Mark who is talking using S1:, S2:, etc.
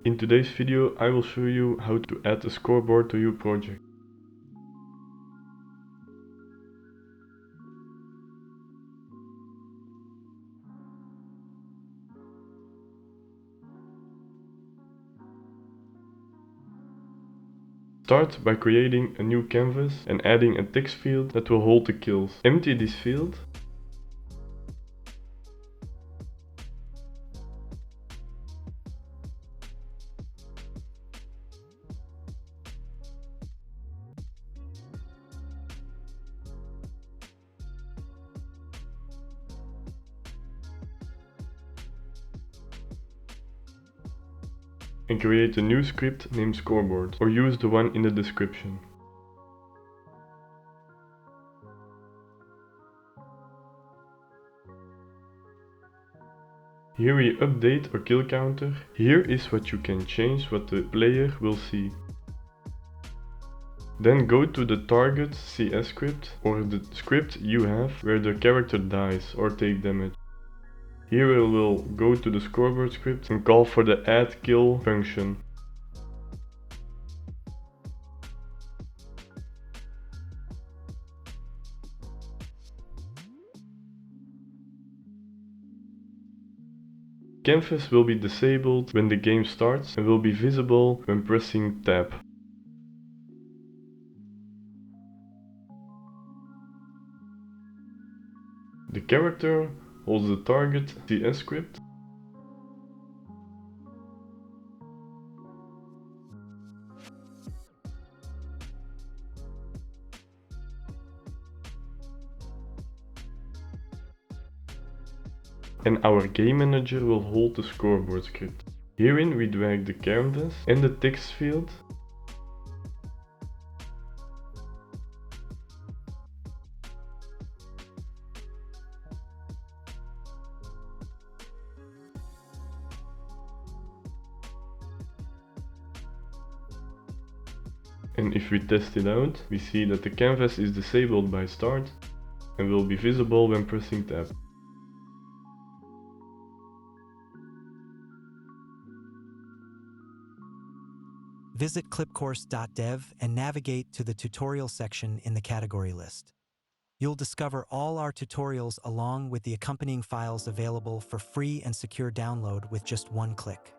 S1: In today's video, I will show you how to add a scoreboard to your project. Start by creating a new canvas and adding a text field that will hold the kills. Empty this field and create a new script named Scoreboard, or use the one in the description. Here we update our kill counter. Here is what you can change what the player will see. Then go to the target CS script or the script you have where the character dies or take damage. Here we will go to the scoreboard script and call for the add kill function. Canvas will be disabled when the game starts and will be visible when pressing tab. The character holds the target CS script and our game manager will hold the scoreboard script. Herein we drag the canvas and the text field and if we test it out, we see that the canvas is disabled by start and will be visible when pressing tab.
S2: Visit clipcourse.dev and navigate to the tutorial section in the category list. You'll discover all our tutorials along with the accompanying files available for free and secure download with just one click.